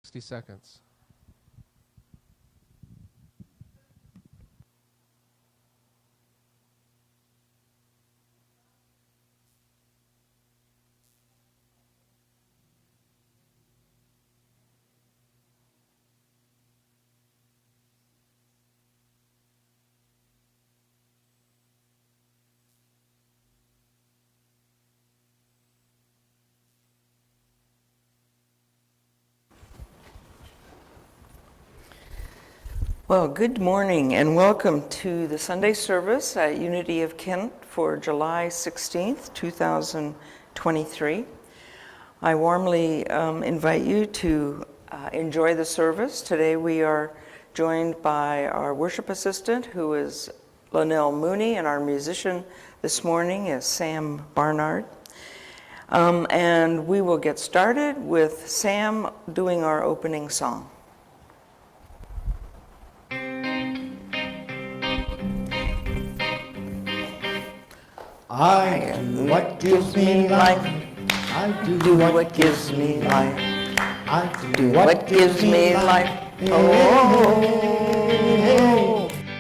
60 seconds. Well, good morning and welcome to the Sunday service at Unity of Kent for July 16th, 2023. I warmly invite you to enjoy the service. Today we are joined by our worship assistant, who is Linnell Mooney, and our musician this morning is Sam Barnard. And we will get started with Sam doing our opening song. I do what gives me life. I do what gives me life. I do what gives me life. Oh,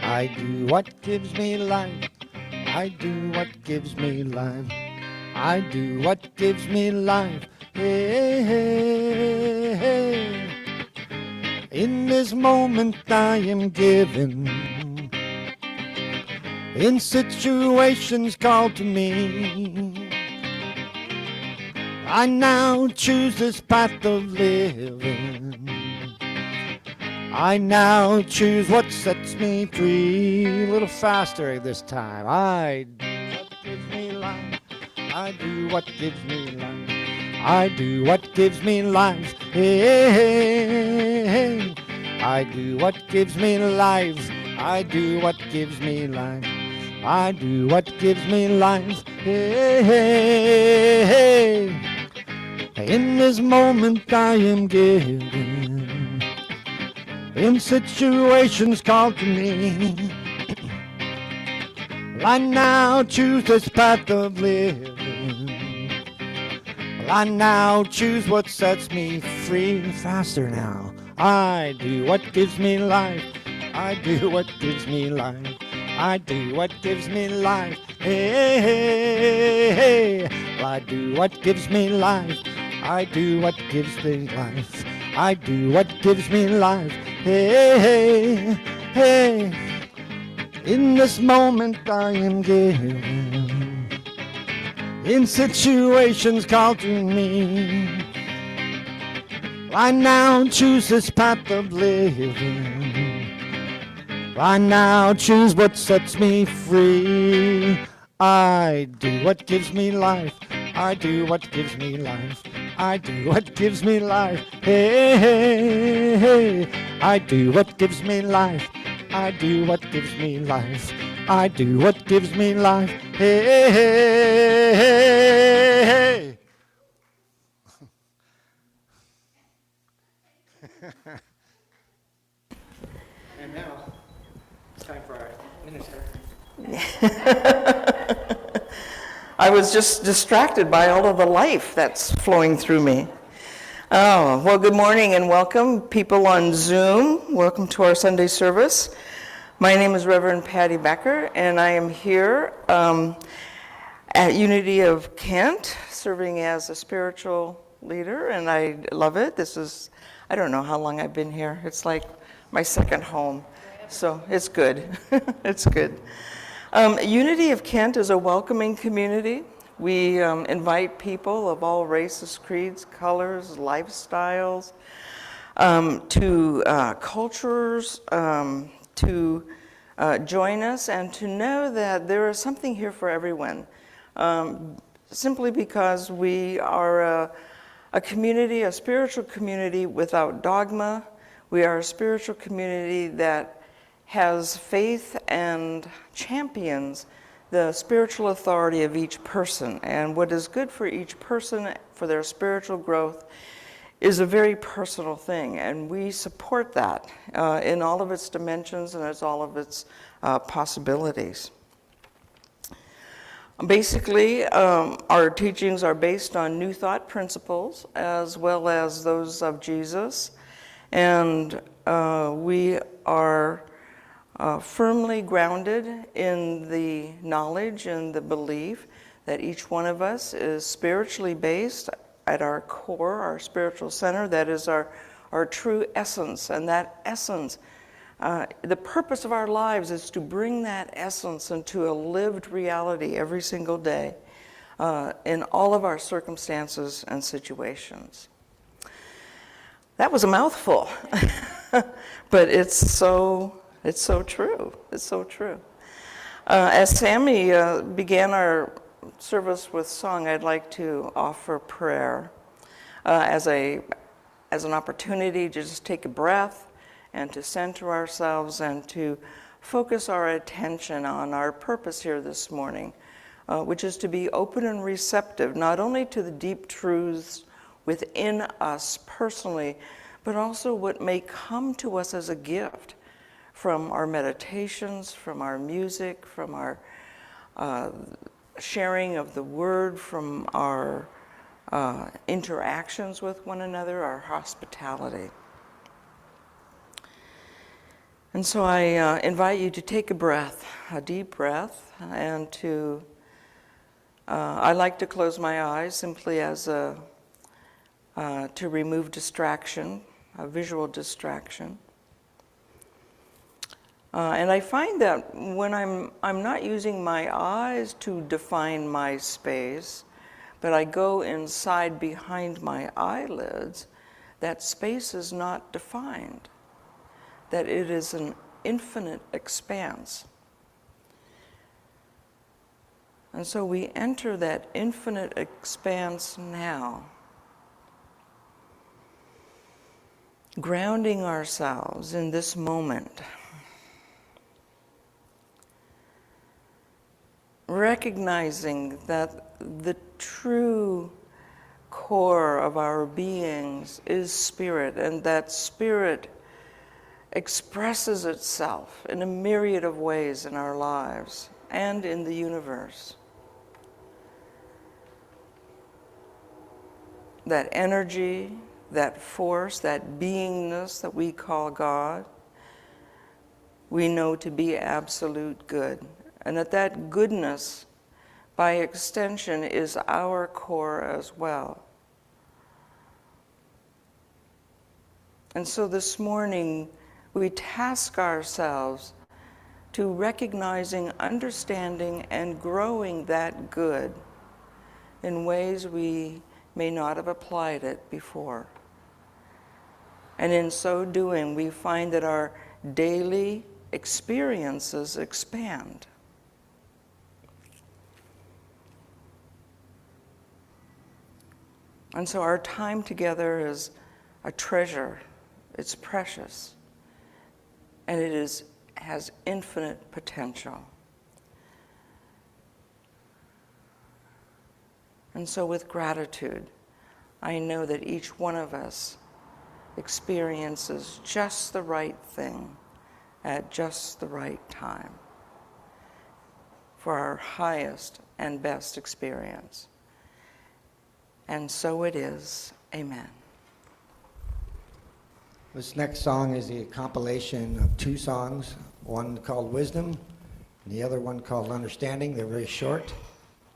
I do what gives me life. I do what gives me life. I do what gives me life. Hey, hey, hey. In this moment I am given, in situations called to me, I now choose this path of living. I now choose what sets me free. A little faster this time. I do what gives me life. I do what gives me life. I do what gives me life. Hey, hey, hey. I do what gives me life. I do what gives me life. I do what gives me life. Hey, hey, hey. In this moment I am given, in situations called to me, I now choose this path of living. I now choose what sets me free. Faster now. I do what gives me life. I do what gives me life. I do what gives me life. Hey, hey, hey. I do what gives me life. I do what gives me life. I do what gives me life. Hey, hey, hey. In this moment I am given, in situations called to me, I now choose this path of living. I now choose what sets me free. I do what gives me life. I do what gives me life. I do what gives me life. Hey, hey, hey. I do what gives me life. I do what gives me life. I do what gives me life. Hey, hey, hey, hey. And now, it's time for our minister. I was just distracted by all of the life that's flowing through me. Oh, well, good morning and welcome, people on Zoom. Welcome to our Sunday service. My name is Reverend Patty Becker, and I am here at Unity of Kent, serving as a spiritual leader, and I love it. I don't know how long I've been here. It's like my second home, so it's good. It's good. Unity of Kent is a welcoming community. We invite people of all races, creeds, colors, lifestyles, to cultures, to join us and to know that there is something here for everyone. Simply because we are a community, a spiritual community without dogma. We are a spiritual community that has faith and champions the spiritual authority of each person. And what is good for each person for their spiritual growth is a very personal thing. And we support that in all of its dimensions and as all of its possibilities. Basically, our teachings are based on New Thought principles as well as those of Jesus. And we are firmly grounded in the knowledge and the belief that each one of us is spiritually based at our core, our spiritual center. That is our true essence. And that essence, the purpose of our lives is to bring that essence into a lived reality every single day in all of our circumstances and situations. That was a mouthful, but it's so true. It's so true. As Sammy began our service with song, I'd like to offer prayer as an opportunity to just take a breath and to center ourselves and to focus our attention on our purpose here this morning, which is to be open and receptive, not only to the deep truths within us personally, but also what may come to us as a gift from our meditations, from our music, from our sharing of the word, from our interactions with one another, our hospitality. And so I invite you to take a breath, a deep breath, and to, I like to close my eyes simply as to remove distraction, a visual distraction. And I find that when I'm not using my eyes to define my space, but I go inside behind my eyelids, that space is not defined, that it is an infinite expanse. And so we enter that infinite expanse now, grounding ourselves in this moment, recognizing that the true core of our beings is spirit, and that spirit expresses itself in a myriad of ways in our lives and in the universe. That energy, that force, that beingness that we call God, we know to be absolute good. And that goodness, by extension, is our core as well. And so this morning, we task ourselves to recognizing, understanding, and growing that good in ways we may not have applied it before. And in so doing, we find that our daily experiences expand. And so our time together is a treasure. It's precious. And it has infinite potential. And so with gratitude, I know that each one of us experiences just the right thing at just the right time for our highest and best experience. And so it is. Amen. This next song is a compilation of two songs, one called Wisdom and the other one called Understanding. They're very short.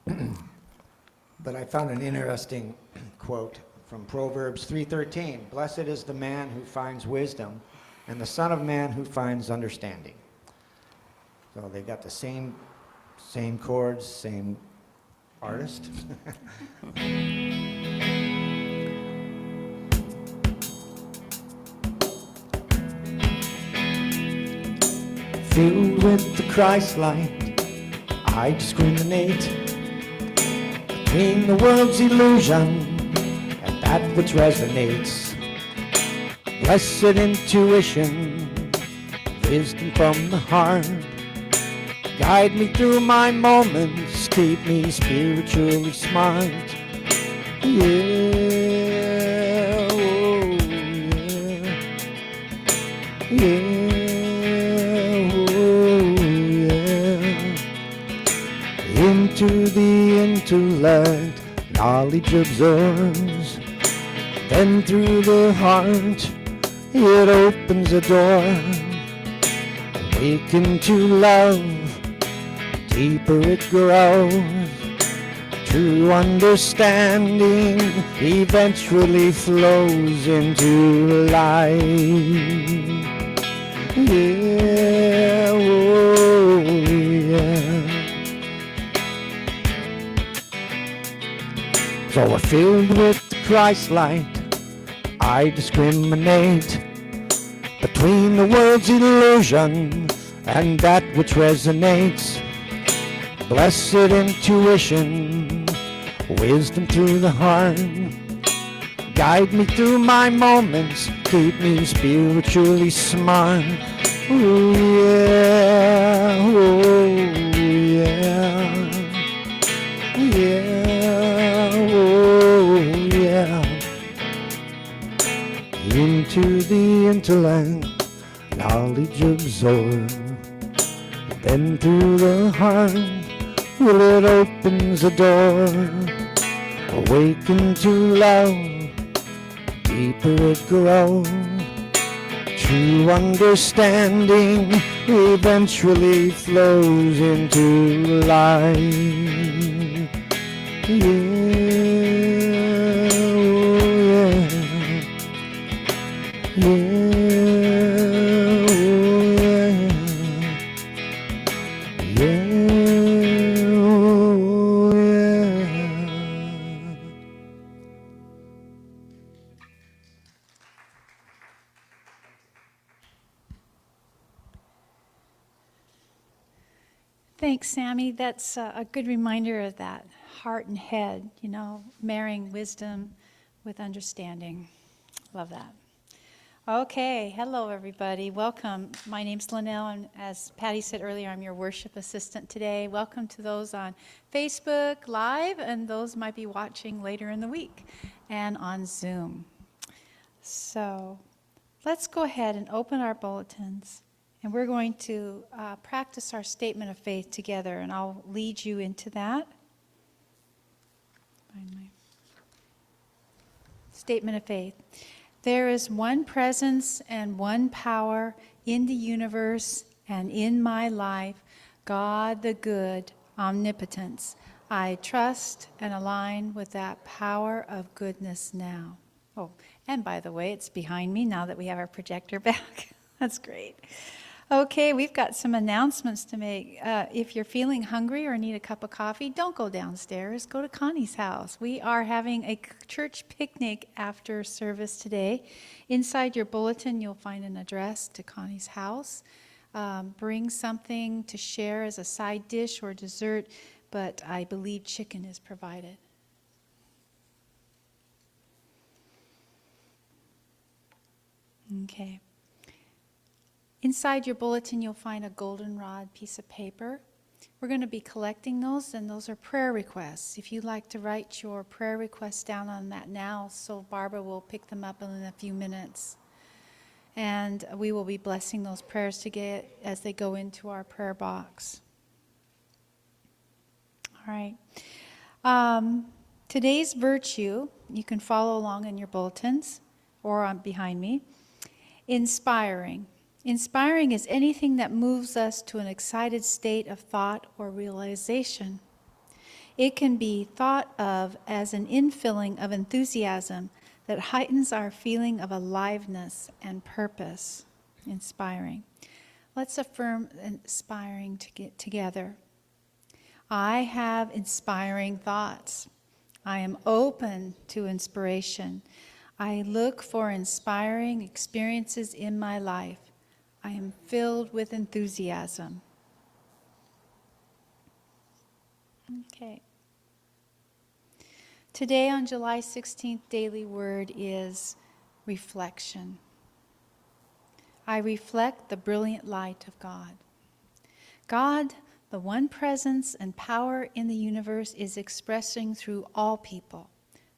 But I found an interesting quote from Proverbs 3:13. Blessed is the man who finds wisdom and the son of man who finds understanding. So they got the same chords, same artist. Filled with the Christ light, I discriminate between the world's illusion and that which resonates. Blessed intuition, wisdom from the heart, guide me through my moments, keep me spiritually smart. Yeah, oh yeah, yeah, oh yeah. Into the intellect, knowledge absorbs, then through the heart, It opens a door, awaken to love, deeper it grows. True understanding eventually flows into life. Yeah, oh yeah. So we're filled with the Christ light. I discriminate between the world's illusion and that which resonates. Blessed intuition, wisdom through the heart. Guide me through my moments, keep me spiritually smart. Ooh yeah, oh yeah, yeah, oh yeah. Into the intellect, knowledge absorbed, then through the heart, well, it opens a door, awaken to love, deeper it grows. True understanding eventually flows into life. Yeah, oh yeah, yeah, oh yeah, yeah, oh yeah. Thanks, Sammy. That's a good reminder of that heart and head, marrying wisdom with understanding. Love that. Okay, hello everybody. Welcome. My name's Linnell, and as Patty said earlier, I'm your worship assistant today. Welcome to those on Facebook Live and those might be watching later in the week and on Zoom. So let's go ahead and open our bulletins. And we're going to practice our statement of faith together, and I'll lead you into that. Find my statement of faith. There is one presence and one power in the universe and in my life, God the good, omnipotence. I trust and align with that power of goodness now. Oh, and by the way, it's behind me now that we have our projector back. That's great. Okay, we've got some announcements to make. If you're feeling hungry or need a cup of coffee, don't go downstairs. Go to Connie's house. We are having a church picnic after service today. Inside your bulletin, you'll find an address to Connie's house. Bring something to share as a side dish or dessert, but I believe chicken is provided. Okay. Inside your bulletin, you'll find a goldenrod piece of paper. We're going to be collecting those, and those are prayer requests. If you'd like to write your prayer requests down on that now, so Barbara will pick them up in a few minutes. And we will be blessing those prayers to get as they go into our prayer box. All right. Today's virtue, you can follow along in your bulletins or on behind me. Inspiring. Inspiring is anything that moves us to an excited state of thought or realization. It can be thought of as an infilling of enthusiasm that heightens our feeling of aliveness and purpose. Inspiring. Let's affirm inspiring to get together. I have inspiring thoughts. I am open to inspiration. I look for inspiring experiences in my life. I am filled with enthusiasm. Okay. Today on July 16th, daily word is reflection. I reflect the brilliant light of God. God, the one presence and power in the universe, is expressing through all people,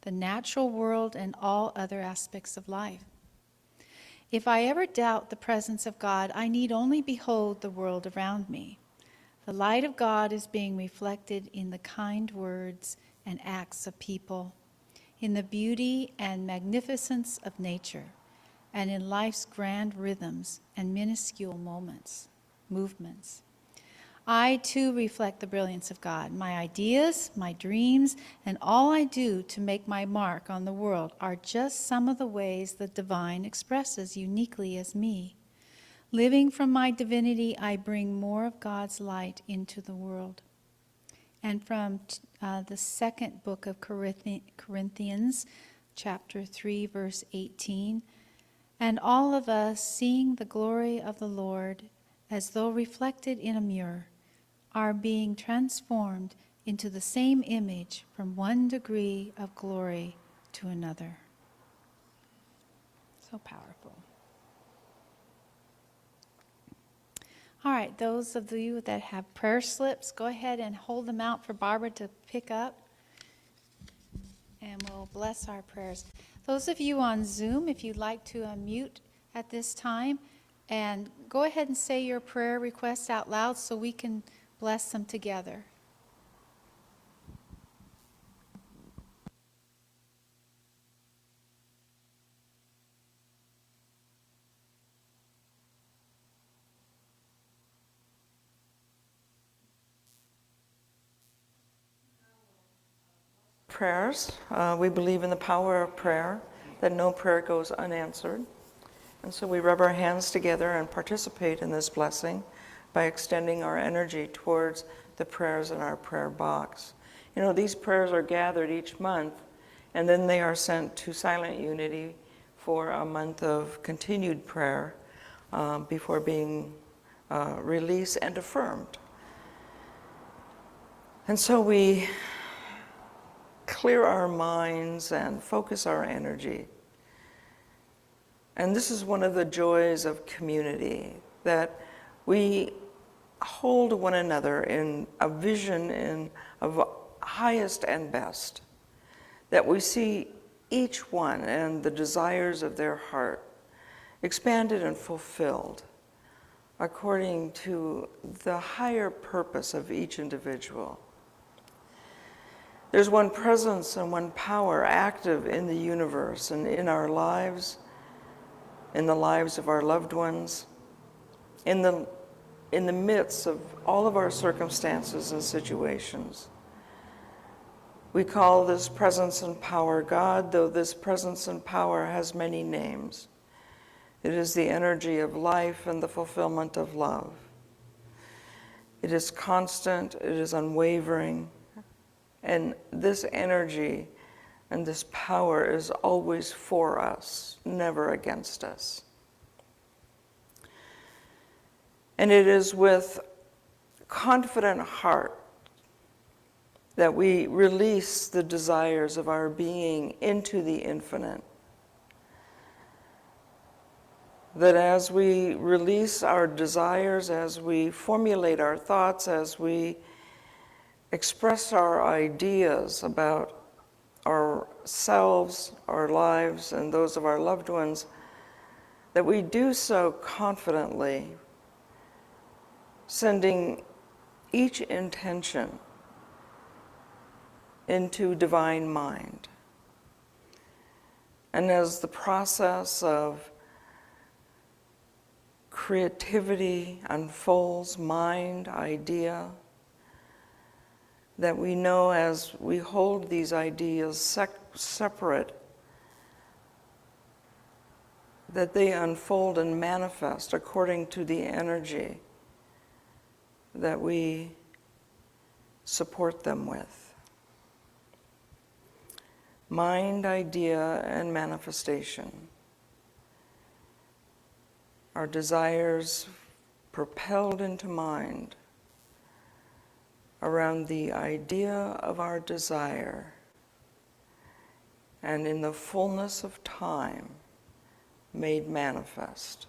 the natural world and all other aspects of life. If I ever doubt the presence of God, I need only behold the world around me. The light of God is being reflected in the kind words and acts of people, in the beauty and magnificence of nature, and in life's grand rhythms and minuscule movements. I too reflect the brilliance of God. My ideas, my dreams, and all I do to make my mark on the world are just some of the ways the divine expresses uniquely as me. Living from my divinity, I bring more of God's light into the world. And from the second book of Corinthians, chapter 3, verse 18, and all of us, seeing the glory of the Lord as though reflected in a mirror, are being transformed into the same image from one degree of glory to another. So powerful. All right, those of you that have prayer slips, go ahead and hold them out for Barbara to pick up, and we'll bless our prayers. Those of you on Zoom, if you'd like to unmute at this time, and go ahead and say your prayer requests out loud so we can bless them together. Prayers. We believe in the power of prayer, that no prayer goes unanswered. And so we rub our hands together and participate in this blessing by extending our energy towards the prayers in our prayer box. You know, these prayers are gathered each month, and then they are sent to Silent Unity for a month of continued prayer before being released and affirmed. And so we clear our minds and focus our energy. And this is one of the joys of community, that we hold one another in a vision of highest and best, that we see each one and the desires of their heart expanded and fulfilled according to the higher purpose of each individual. There's one presence and one power active in the universe and in our lives, in the lives of our loved ones, in the midst of all of our circumstances and situations. We call this presence and power God, though this presence and power has many names. It is the energy of life and the fulfillment of love. It is constant, it is unwavering, and this energy and this power is always for us, never against us. And it is with confident heart that we release the desires of our being into the infinite. That as we release our desires, as we formulate our thoughts, as we express our ideas about ourselves, our lives, and those of our loved ones, that we do so confidently, sending each intention into divine mind. And as the process of creativity unfolds, mind, idea, that we know as we hold these ideas separate, that they unfold and manifest according to the energy that we support them with. Mind, idea, and manifestation. Our desires propelled into mind around the idea of our desire, and in the fullness of time made manifest.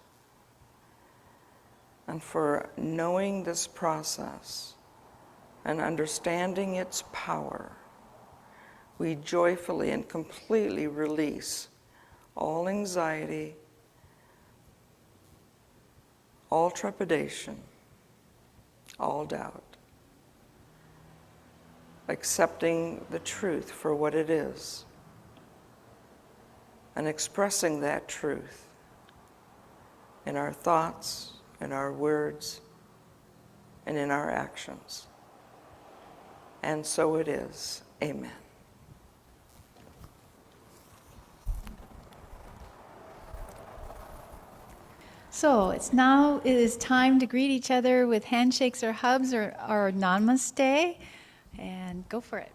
And for knowing this process and understanding its power, we joyfully and completely release all anxiety, all trepidation, all doubt, accepting the truth for what it is and expressing that truth in our thoughts, in our words, and in our actions. And so it is. Amen. So it is time to greet each other with handshakes or hugs or namaste, and go for it.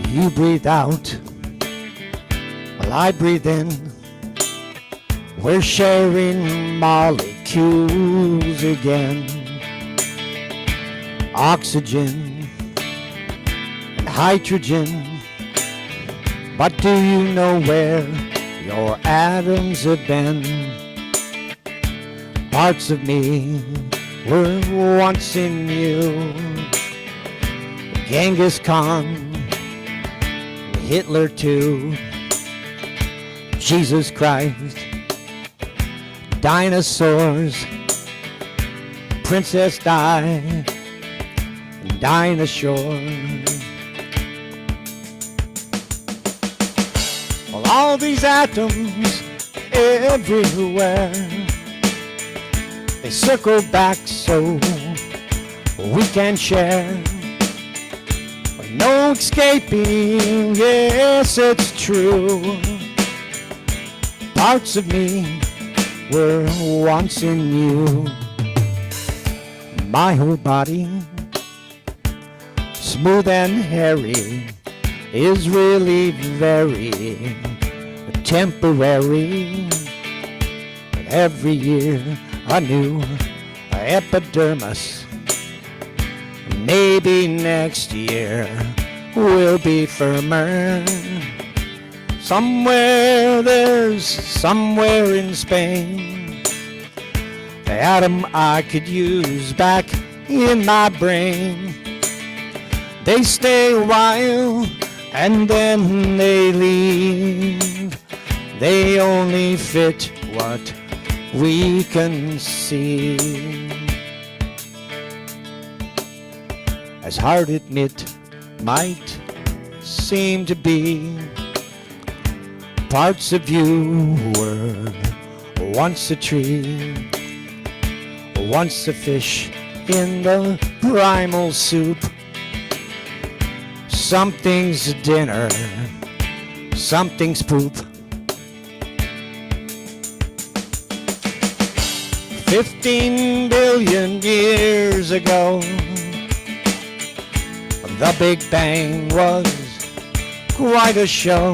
You breathe out while I breathe in. We're sharing molecules again. Oxygen and hydrogen. But do you know where your atoms have been? Parts of me were once in you. Genghis Khan, Hitler too, Jesus Christ, dinosaurs, Princess Di, dinosaur. Well, all these atoms everywhere, they circle back so we can share. No escaping, yes, it's true. Parts of me were once in you. My whole body, smooth and hairy, is really very temporary. But every year a new epidermis. Maybe next year will be firmer. Somewhere in Spain, the atom I could use back in my brain. They stay a while and then they leave. They only fit what we can see. As hard it might seem to be, parts of you were once a tree, once a fish in the primal soup. Something's dinner, something's poop. 15 billion years ago, the Big Bang was quite a show.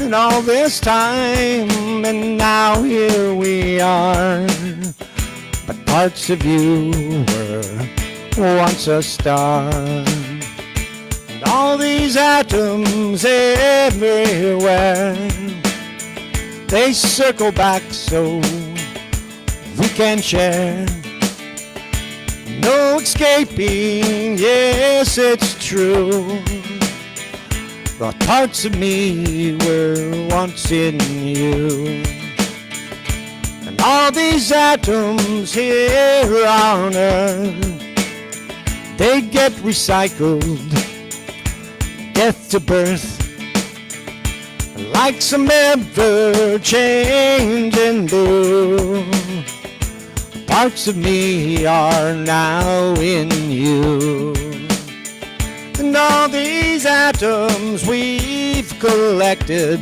And all this time, and now here we are. But parts of you were once a star. And all these atoms everywhere, they circle back so we can share. No escaping, yes, it's true. But parts of me were once in you. And all these atoms here on earth, they get recycled, death to birth. Like some ever-changing blue, parts of me are now in you. And all these atoms we've collected,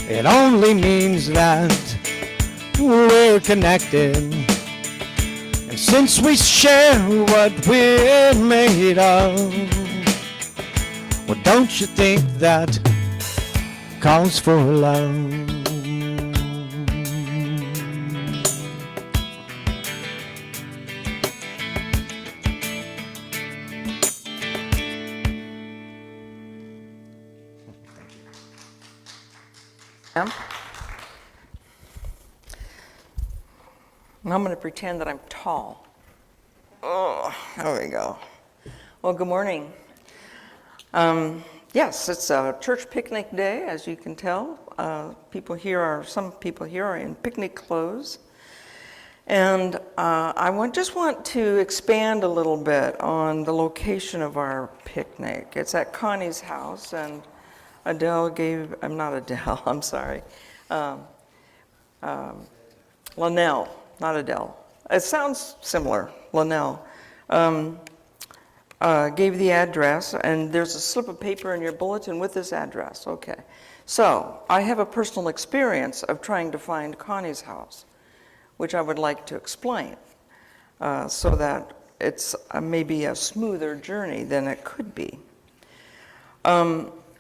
it only means that we're connected. And since we share what we're made of, well, don't you think that calls for love? And I'm going to pretend that I'm tall. Oh, there we go. Well, good morning. Yes, it's a church picnic day, as you can tell. Some people here are in picnic clothes. And I just want to expand a little bit on the location of our picnic. It's at Connie's house, and Linnell, not Adele. It sounds similar, Linnell. Gave the address, and there's a slip of paper in your bulletin with this address. Okay. So I have a personal experience of trying to find Connie's house, which I would like to explain, so that it's maybe a smoother journey than it could be.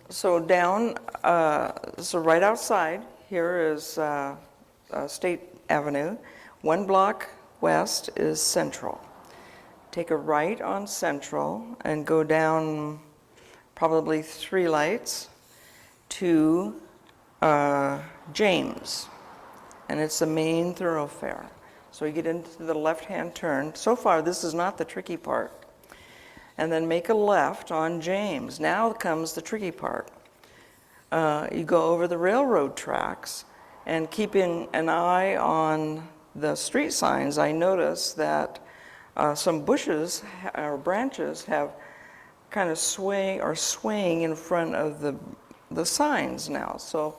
So right outside here is State Avenue. 1 block west is Central. Take a right on Central and go down probably 3 lights to James. And it's the main thoroughfare. So you get into the left-hand turn. So far, this is not the tricky part. And then make a left on James. Now comes the tricky part. You go over the railroad tracks, and keeping an eye on the street signs, I noticed that some bushes or branches have kind of swaying in front of the signs now. So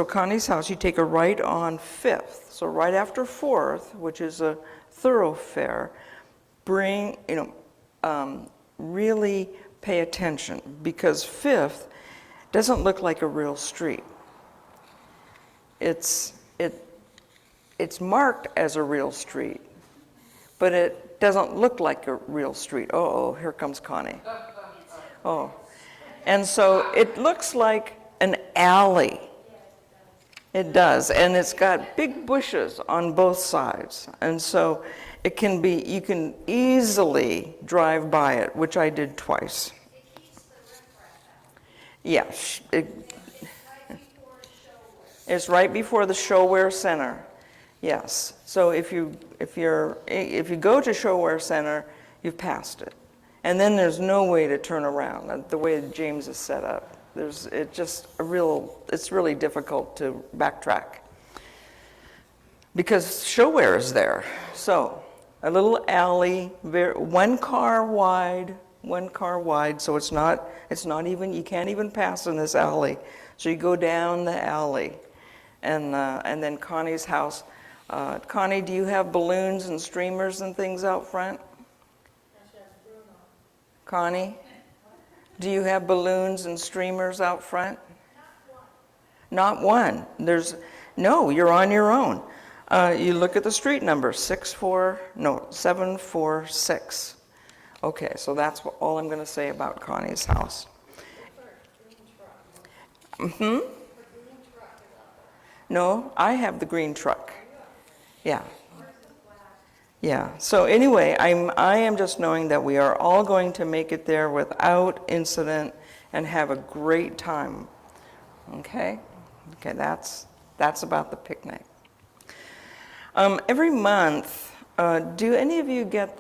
Connie's house, you take a right on 5th. So right after 4th, which is a thoroughfare, really pay attention, because 5th doesn't look like a real street. It's marked as a real street, but it doesn't look like a real street. Oh, here comes Connie. Oh, and so it looks like an alley. It does, and it's got big bushes on both sides, and so you can easily drive by it, which I did twice. Yeah, it's right before the Showware Center. Yes. So if you go to Showware Center, you've passed it, and then there's no way to turn around. The way James is set up. It's really difficult to backtrack because Showware is there. So a little alley, one car wide, so it's not even, you can't even pass in this alley. So you go down the alley, and then Connie's house. Connie, do you have balloons and streamers and things out front? Connie, do you have balloons and streamers out front? Not one. No, you're on your own. You look at the street number, 746. Okay, so that's all I'm going to say about Connie's house. No, I have the green truck. Yeah. Yeah. So anyway, I am just knowing that we are all going to make it there without incident and have a great time. Okay? Okay, that's about the picnic. Every month, do any of you get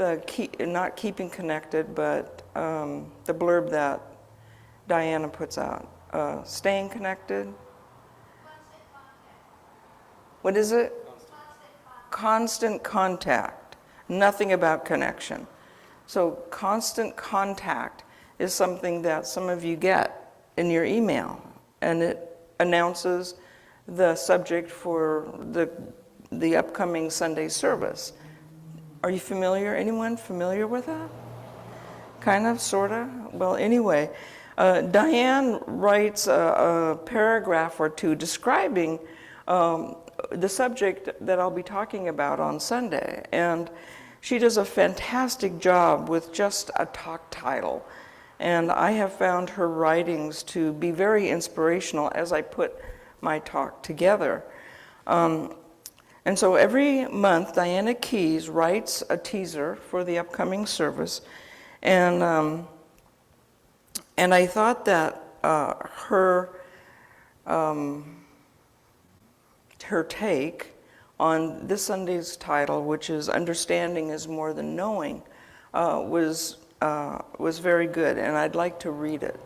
not keeping connected, but the blurb that Diana puts out? Staying connected? What is it? Constant contact. Nothing about connection. So constant contact is something that some of you get in your email, and it announces the subject for the upcoming Sunday service. Are you familiar? Anyone familiar with that? Kind of, sort of? Well, anyway, Diane writes a paragraph or two describing the subject that I'll be talking about on Sunday. And she does a fantastic job with just a talk title. And I have found her writings to be very inspirational as I put my talk together. And so every month, Diana Keys writes a teaser for the upcoming service. And I thought that her take on this Sunday's title, which is "Understanding is More Than Knowing," was very good, and I'd like to read it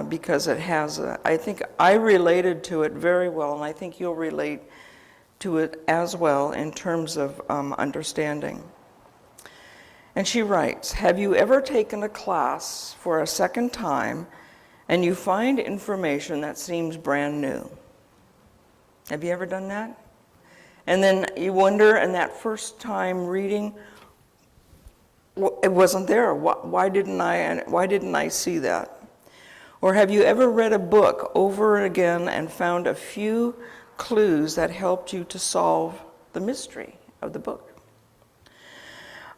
because it has. I think I related to it very well, and I think you'll relate to it as well in terms of understanding. And she writes, "Have you ever taken a class for a second time and you find information that seems brand new?" Have you ever done that? And then you wonder, in that first time reading, it wasn't there. Why didn't I see that? Or have you ever read a book over again and found a few clues that helped you to solve the mystery of the book?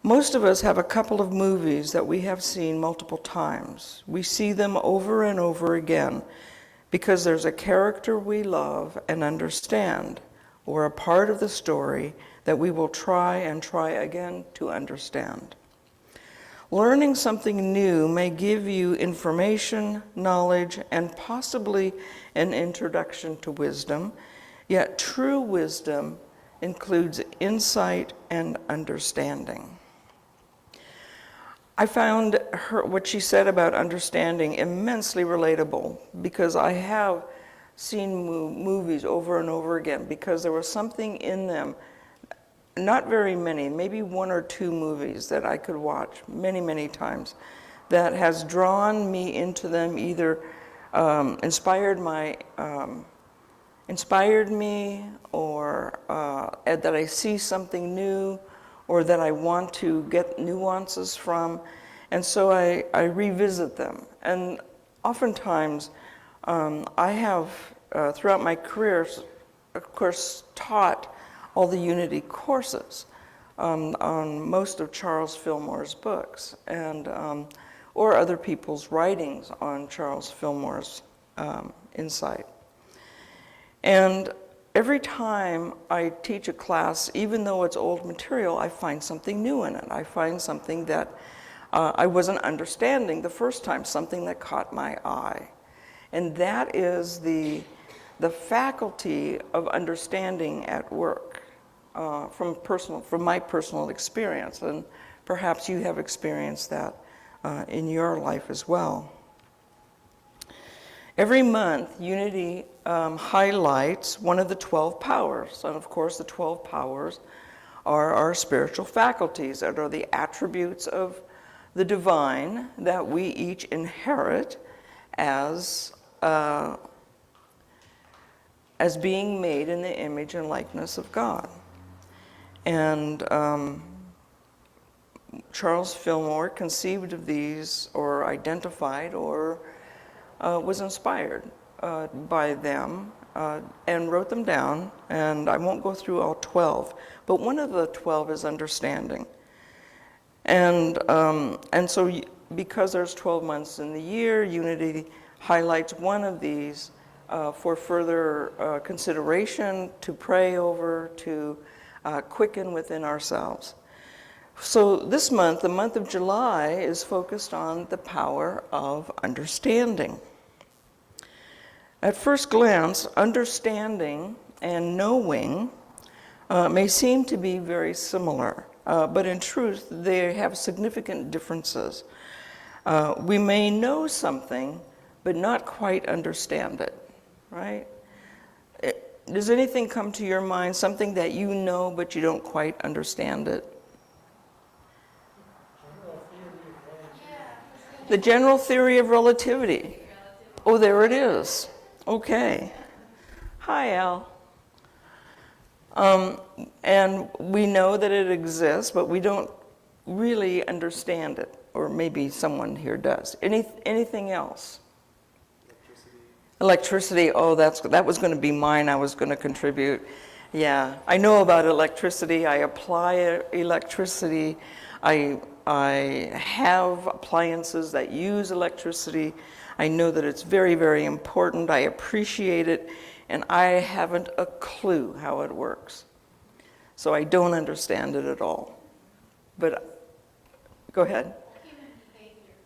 Most of us have a couple of movies that we have seen multiple times. We see them over and over again because there's a character we love and understand, or a part of the story that we will try and try again to understand. Learning something new may give you information, knowledge, and possibly an introduction to wisdom, yet true wisdom includes insight and understanding. I found what she said about understanding immensely relatable because I have seen movies over and over again because there was something in them, not very many, maybe one or two movies that I could watch many, many times that has drawn me into them, either inspired me or that I see something new or that I want to get nuances from. And so I revisit them. And oftentimes, I have, throughout my career, of course, taught all the Unity courses on most of Charles Fillmore's books, and or other people's writings on Charles Fillmore's insight. And every time I teach a class, even though it's old material, I find something new in it. I find something that I wasn't understanding the first time, something that caught my eye. And that is the faculty of understanding at work from my personal experience. And perhaps you have experienced that in your life as well. Every month, Unity highlights one of the 12 powers. And of course, the 12 powers are our spiritual faculties, that are the attributes of the divine that we each inherit as being made in the image and likeness of God. And Charles Fillmore conceived of these, or identified, or was inspired by them and wrote them down. And I won't go through all 12, but one of the 12 is understanding. And so because there's 12 months in the year, Unity highlights one of these for further consideration, to pray over, to quicken within ourselves. So this month, the month of July, is focused on the power of understanding. At first glance, understanding and knowing may seem to be very similar, but in truth, they have significant differences. We may know something, but not quite understand it, right? Does anything come to your mind, something that you know, but you don't quite understand it? The general theory of relativity. Oh, there it is. Okay. Hi, Al. And we know that it exists, but we don't really understand it. Or maybe someone here does. Anything else? Electricity. Oh, that was going to be mine. I was going to contribute. Yeah, I know about electricity. I apply electricity. I have appliances that use electricity. I know that it's very, very important. I appreciate it, and I haven't a clue how it works. So I don't understand it at all. But go ahead.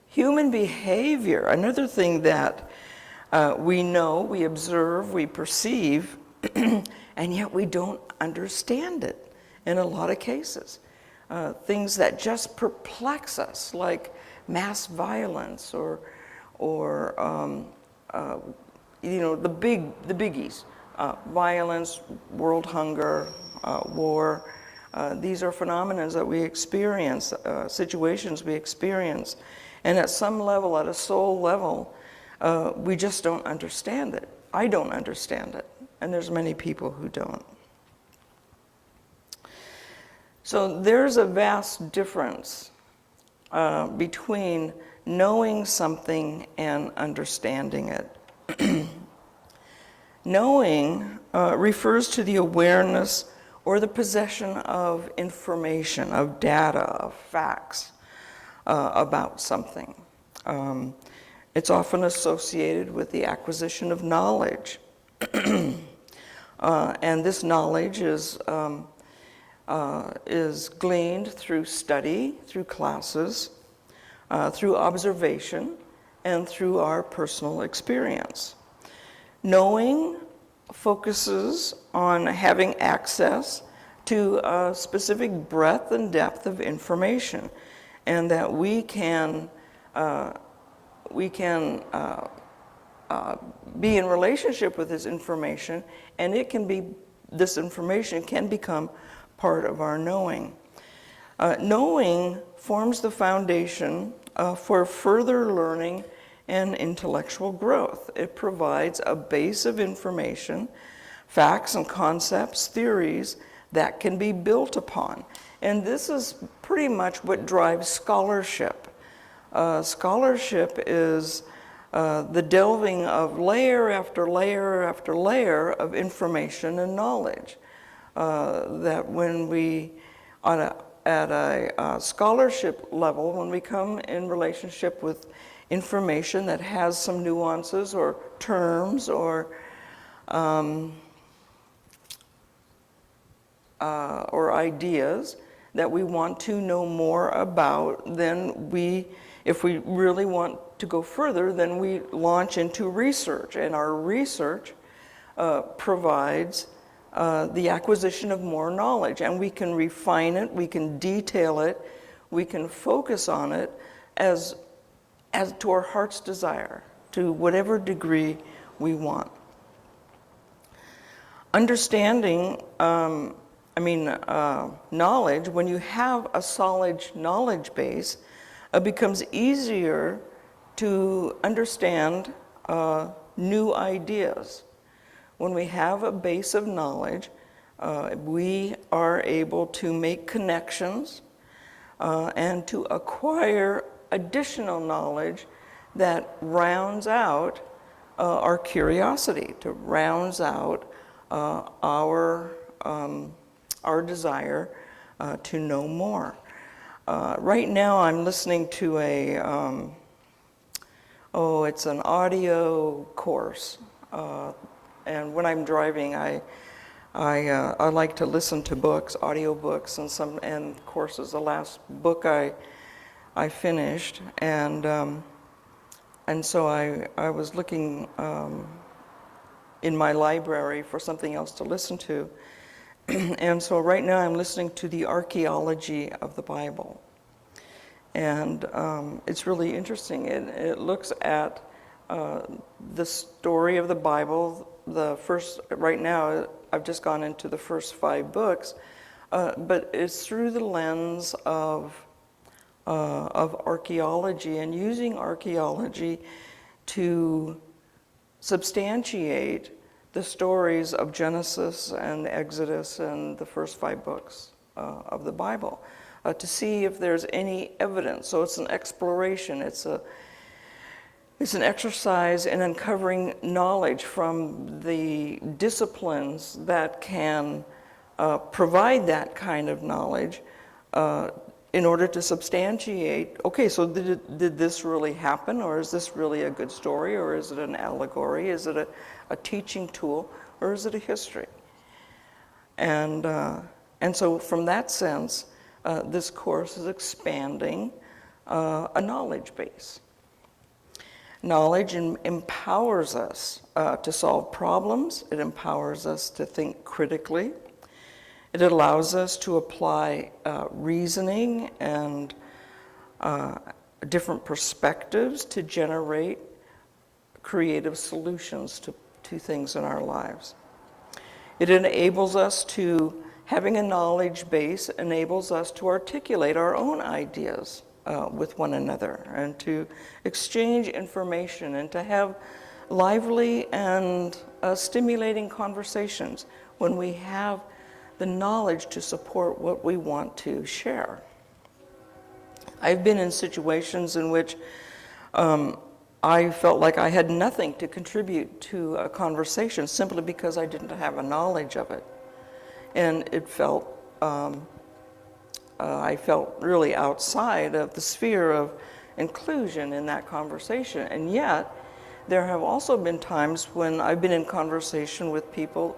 Human behavior. Another thing that we know, we observe, we perceive, and yet we don't understand it in a lot of cases. Things that just perplex us, like mass violence or the biggies, violence, world hunger, war. These are phenomena that we experience, situations we experience, and at some level, at a soul level, we just don't understand it. I don't understand it, and there's many people who don't. So there's a vast difference between knowing something and understanding it. Knowing refers to the awareness or the possession of information, of data, of facts about something. It's often associated with the acquisition of knowledge. And this knowledge is gleaned through study, through classes, through observation, and through our personal experience. Knowing focuses on having access to a specific breadth and depth of information, and that we can be in relationship with this information, and this information can become part of our knowing. Knowing forms the foundation for further learning and intellectual growth. It provides a base of information, facts and concepts, theories that can be built upon. And this is pretty much what drives scholarship. Scholarship is the delving of layer after layer after layer of information and knowledge. That when we, at a scholarship level, when we come in relationship with information that has some nuances or terms or ideas that we want to know more about, then if we really want to go further, then we launch into research, and our research provides the acquisition of more knowledge, and we can refine it, we can detail it, we can focus on it as to our heart's desire. to whatever degree we want. Understanding, knowledge, when you have a solid knowledge base, it becomes easier to understand new ideas. When we have a base of knowledge, we are able to make connections and to acquire additional knowledge that rounds out our curiosity, to rounds out our desire to know more. Right now I'm listening to it's an audio course. And when I'm driving, I like to listen to books, audio books, and courses. The last book I finished, and so I was looking in my library for something else to listen to, and so right now I'm listening to the archaeology of the Bible, and it's really interesting. It looks at the story of the Bible. Right now, I've just gone into the first 5 books, but it's through the lens of archaeology, and using archaeology to substantiate the stories of Genesis and Exodus and the first 5 books of the Bible, to see if there's any evidence. So it's an exploration. It's an exercise in uncovering knowledge from the disciplines that can provide that kind of knowledge in order to substantiate, okay, so did this really happen, or is this really a good story, or is it an allegory, is it a teaching tool, or is it a history? And so from that sense, this course is expanding a knowledge base. Knowledge empowers us to solve problems. It empowers us to think critically. It allows us to apply reasoning and different perspectives to generate creative solutions to things in our lives. It enables us to, having a knowledge base enables us to articulate our own ideas with one another, and to exchange information, and to have lively and stimulating conversations when we have the knowledge to support what we want to share. I've been in situations in which I felt like I had nothing to contribute to a conversation simply because I didn't have a knowledge of it. And it felt, I felt really outside of the sphere of inclusion in that conversation. And yet, there have also been times when I've been in conversation with people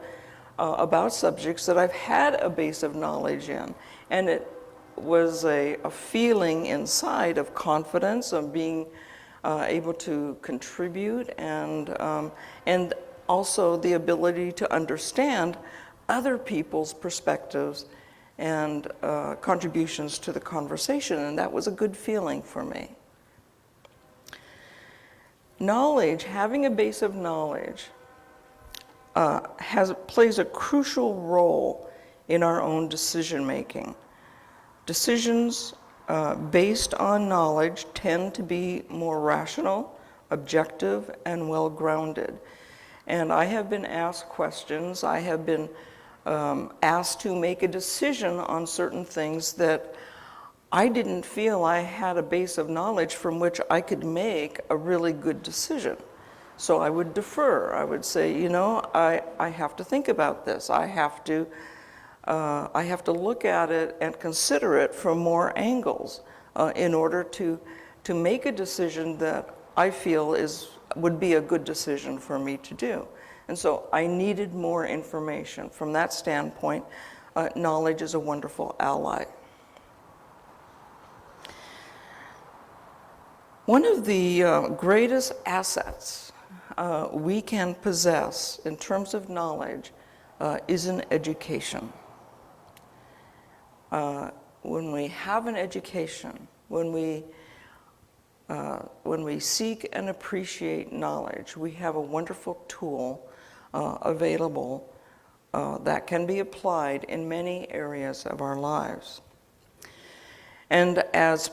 about subjects that I've had a base of knowledge in. And it was a feeling inside of confidence, of being able to contribute, and also the ability to understand other people's perspectives and contributions to the conversation, and that was a good feeling for me. Knowledge, having a base of knowledge, plays a crucial role in our own decision making. Decisions based on knowledge tend to be more rational, objective, and well-grounded. And I have been asked questions, I have been asked to make a decision on certain things that I didn't feel I had a base of knowledge from which I could make a really good decision. So I would defer. I would say, you know, I have to think about this. I have to look at it and consider it from more angles in order to make a decision that I feel would be a good decision for me to do. And so I needed more information. From that standpoint, knowledge is a wonderful ally. One of the greatest assets we can possess in terms of knowledge is an education. When we have an education, when we when we seek and appreciate knowledge, we have a wonderful tool available that can be applied in many areas of our lives. And as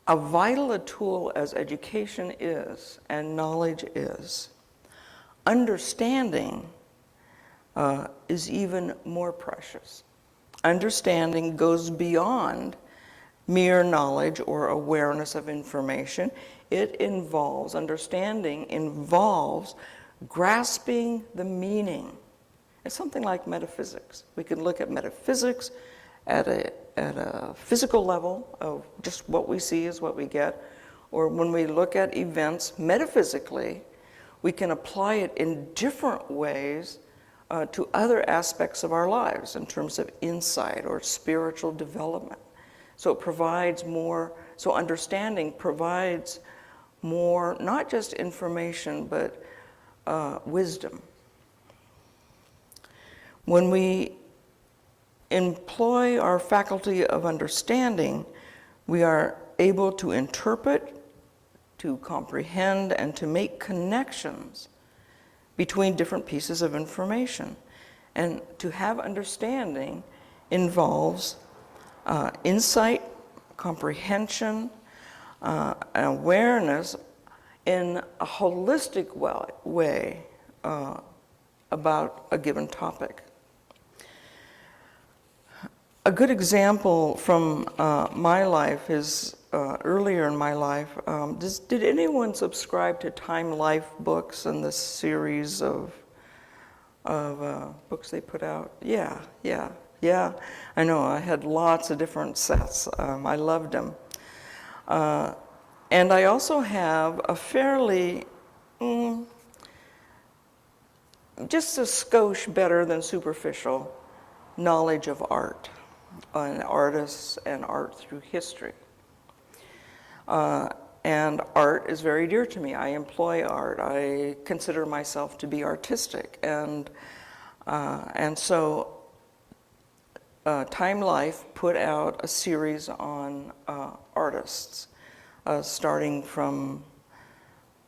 vital a tool as education is and knowledge is, understanding is even more precious. Understanding goes beyond mere knowledge or awareness of information. Understanding involves grasping the meaning. It's something like metaphysics. We can look at metaphysics at a physical level of just what we see is what we get, or when we look at events metaphysically, we can apply it in different ways to other aspects of our lives in terms of insight or spiritual development. So it provides more, so understanding provides more, not just information, but wisdom. When we employ our faculty of understanding, we are able to interpret, to comprehend, and to make connections between different pieces of information. And to have understanding involves insight, comprehension, awareness in a holistic way about a given topic. A good example from my life is earlier in my life. Did anyone subscribe to Time Life books and this series of books they put out? Yeah. I know, I had lots of different sets. I loved them. And I also have a fairly, just a skosh better than superficial knowledge of art, and artists and art through history. And art is very dear to me. I employ art. I consider myself to be artistic. And so Time Life put out a series on artists, starting from,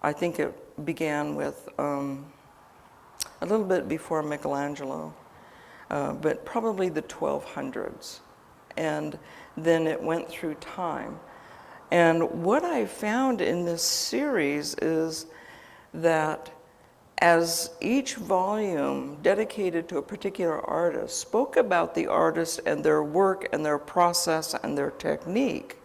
I think it began with a little bit before Michelangelo, but probably the 1200s. And then it went through time. And what I found in this series is that as each volume dedicated to a particular artist spoke about the artist and their work and their process and their technique,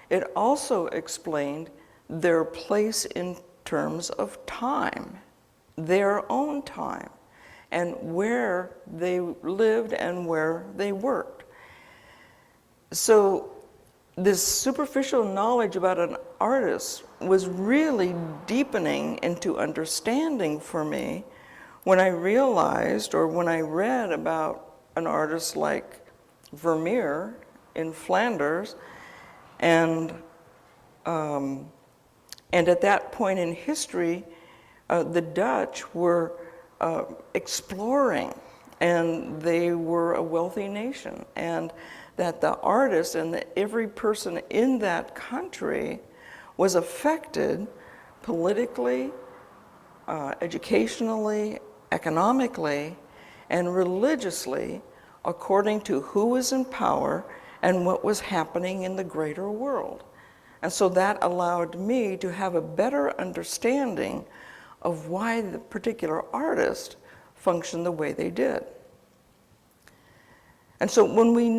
it also explained their place in terms of time, their own time, and where they lived and where they worked. So this superficial knowledge about an artist was really deepening into understanding for me when I realized, or when I read about an artist like Vermeer in Flanders, and at that point in history, the Dutch were exploring, and they were a wealthy nation, and that the artist and every person in that country was affected politically, educationally, economically, and religiously according to who was in power and what was happening in the greater world. And so that allowed me to have a better understanding of why the particular artist functioned the way they did. And so when we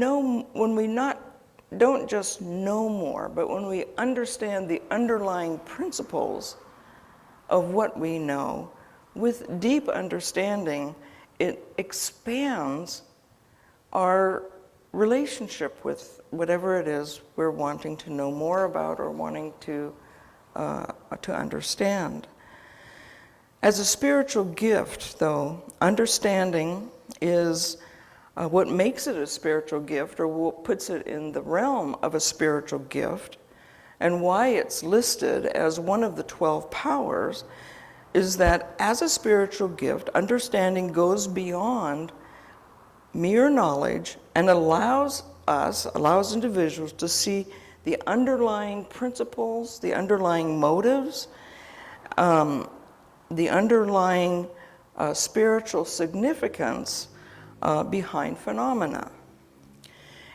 don't just know more, but when we understand the underlying principles of what we know, with deep understanding, it expands our relationship with whatever it is we're wanting to know more about or wanting to understand. As a spiritual gift, though, understanding is what makes it a spiritual gift, or what puts it in the realm of a spiritual gift, and why it's listed as one of the 12 powers, is that as a spiritual gift, understanding goes beyond mere knowledge and allows individuals to see the underlying principles, the underlying motives, the underlying spiritual significance behind phenomena.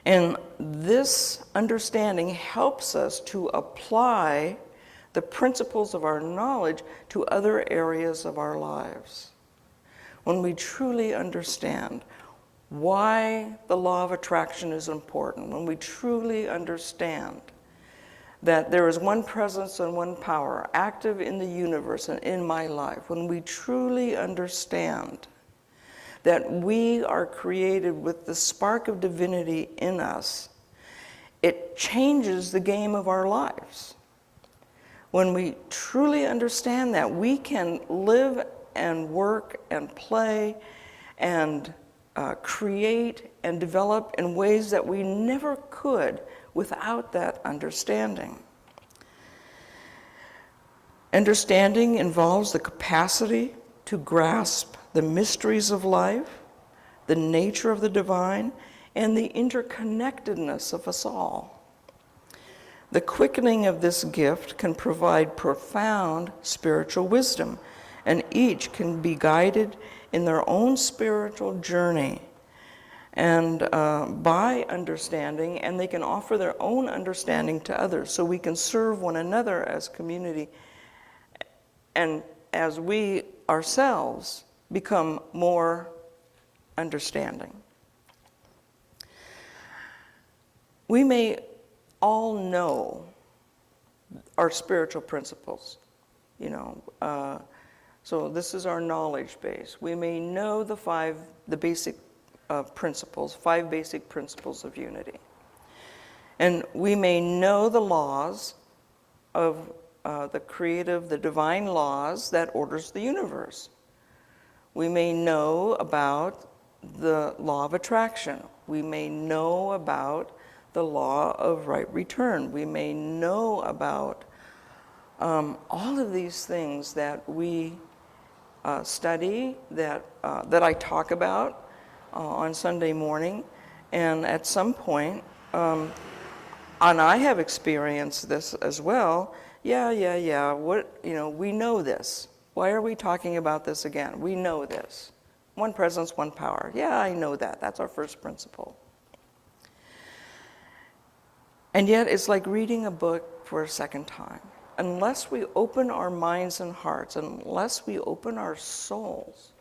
And this understanding helps us to apply the principles of our knowledge to other areas of our lives. When we truly understand why the law of attraction is important, when we truly understand that there is one presence and one power active in the universe and in my life, when we truly understand that we are created with the spark of divinity in us, it changes the game of our lives. When we truly understand that, we can live and work and play and create and develop in ways that we never could without that understanding. Understanding involves the capacity to grasp the mysteries of life, the nature of the divine, and the interconnectedness of us all. The quickening of this gift can provide profound spiritual wisdom, and each can be guided in their own spiritual journey and by understanding, and they can offer their own understanding to others, so we can serve one another as community and as we ourselves become more understanding. We may all know our spiritual principles, so this is our knowledge base. We may know the basic principles, 5 basic principles of unity. And we may know the laws of the divine laws that orders the universe. We may know about the law of attraction. We may know about the law of right return. We may know about all of these things that we study, that I talk about on Sunday morning, and at some point, and I have experienced this as well. Yeah. We know this. Why are we talking about this again? We know this. One presence, one power. Yeah, I know that. That's our first principle. And yet, it's like reading a book for a second time. Unless we open our minds and hearts, unless we open our souls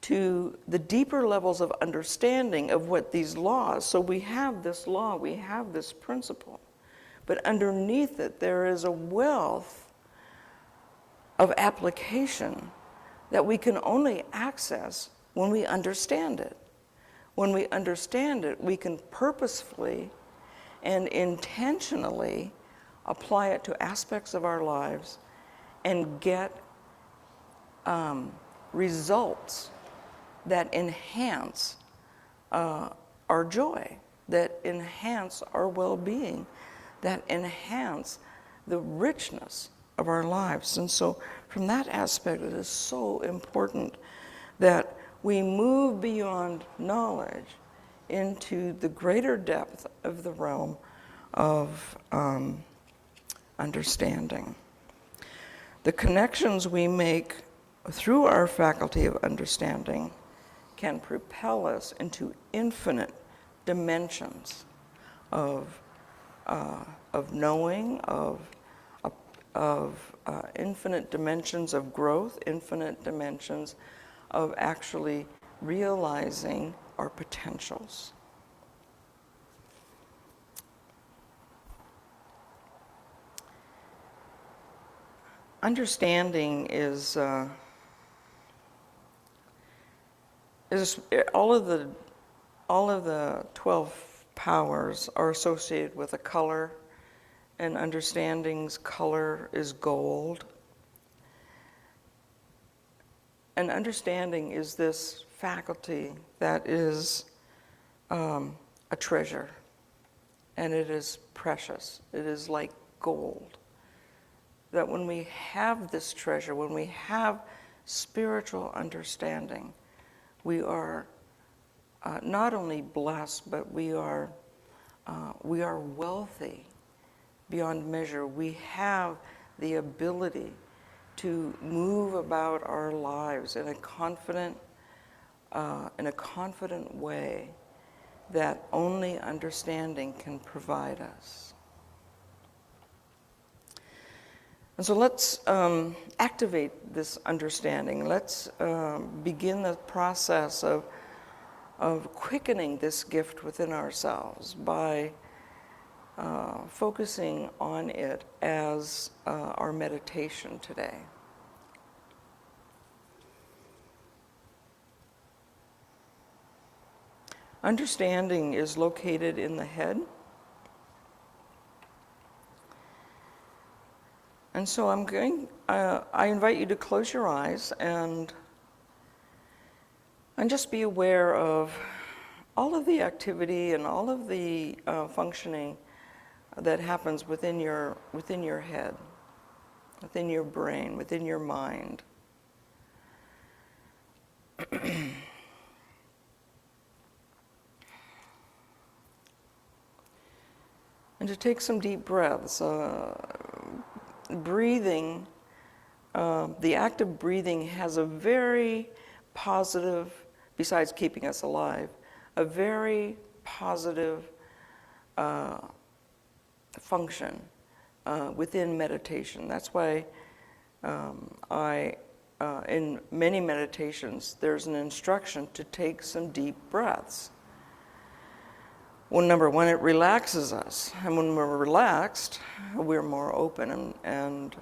to the deeper levels of understanding of what these laws, so we have this law, we have this principle, but underneath it there is a wealth of application that we can only access when we understand it. When we understand it, we can purposefully and intentionally apply it to aspects of our lives and get results that enhance our joy, that enhance our well-being, that enhance the richness of our lives. And so from that aspect, it is so important that we move beyond knowledge into the greater depth of the realm of understanding. The connections we make through our faculty of understanding can propel us into infinite dimensions of knowing, of infinite dimensions of growth, infinite dimensions of actually realizing our potentials. Understanding is all of the 12 powers are associated with a color, and understanding's color is gold. And understanding is this faculty that is a treasure, and it is precious. It is like gold. That when we have this treasure, when we have spiritual understanding, we are not only blessed, but we are wealthy beyond measure. We have the ability to move about our lives in a confident way that only understanding can provide us. And so let's activate this understanding. Let's begin the process of quickening this gift within ourselves by focusing on it as our meditation today. Understanding is located in the head. And so I invite you to close your eyes and just be aware of all of the activity and all of the functioning that happens within your head, within your brain, within your mind. And to take some deep breaths. Breathing, the act of breathing has a very positive, besides keeping us alive, a very positive function within meditation. That's why in many meditations, there's an instruction to take some deep breaths. Well, number one, it relaxes us. And when we're relaxed, we're more open and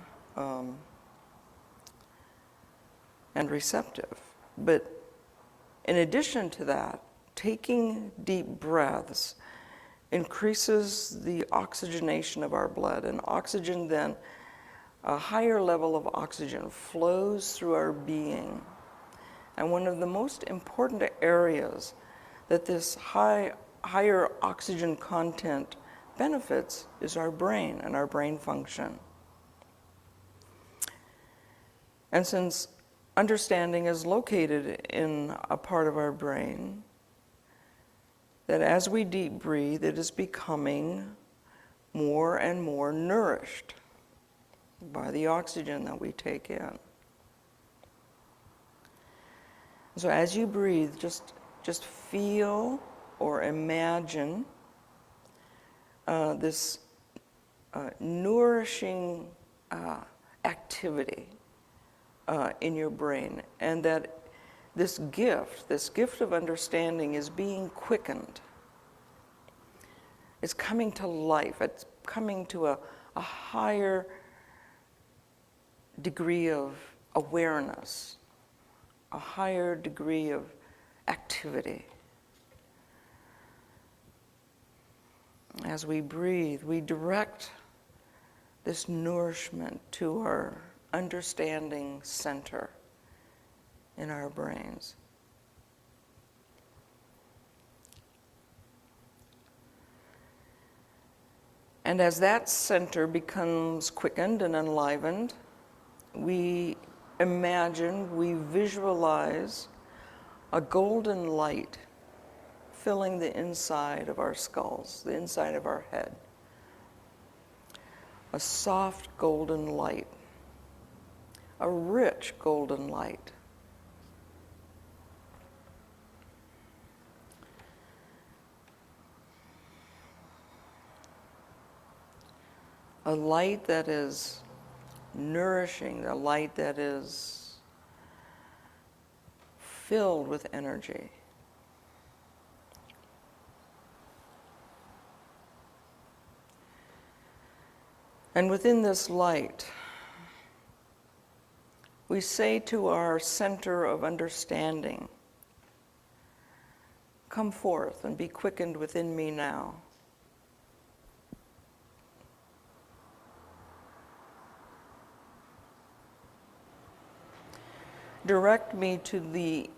receptive. But in addition to that, taking deep breaths increases the oxygenation of our blood. And oxygen then, a higher level of oxygen flows through our being. And one of the most important areas that this higher oxygen content benefits is our brain and our brain function. And since understanding is located in a part of our brain, that as we deep breathe, it is becoming more and more nourished by the oxygen that we take in. So as you breathe, just feel or imagine this nourishing activity in your brain, and that this gift of understanding is being quickened. It's coming to life. It's coming to a higher degree of awareness, a higher degree of activity. As we breathe, we direct this nourishment to our understanding center in our brains. And as that center becomes quickened and enlivened, we imagine, we visualize a golden light filling the inside of our skulls, the inside of our head. A soft golden light, a rich golden light. A light that is nourishing, a light that is filled with energy. And within this light, we say to our center of understanding, "Come forth and be quickened within me now." Direct me to the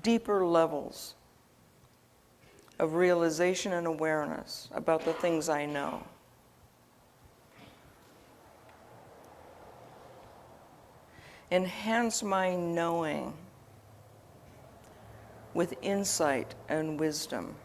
deeper levels of realization and awareness about the things I know. Enhance my knowing with insight and wisdom.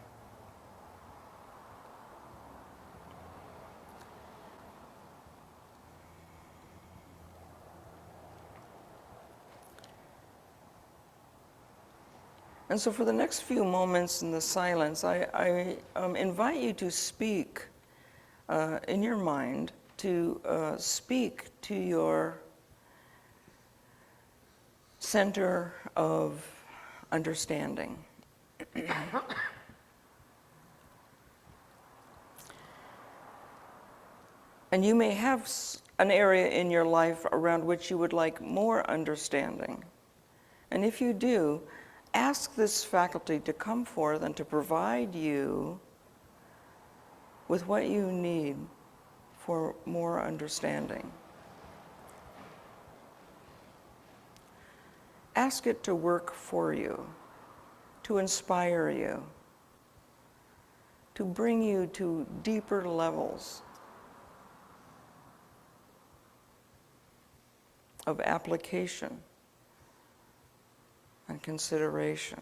And so for the next few moments in the silence, I invite you to speak in your mind, to speak to your center of understanding. And you may have an area in your life around which you would like more understanding. And if you do, ask this faculty to come forth and to provide you with what you need for more understanding. Ask it to work for you, to inspire you, to bring you to deeper levels of application and consideration.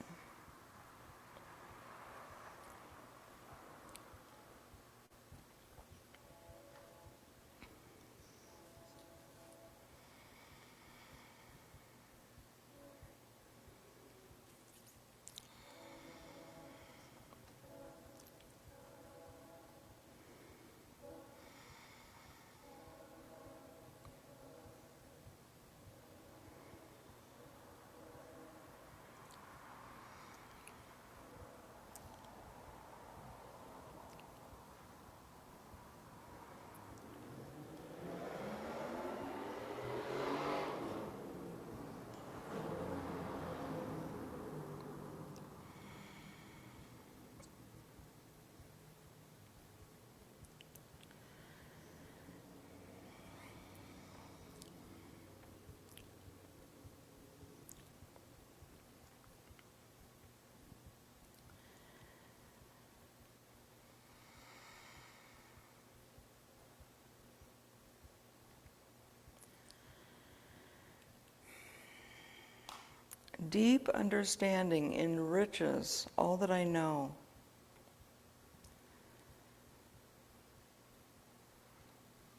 Deep understanding enriches all that I know.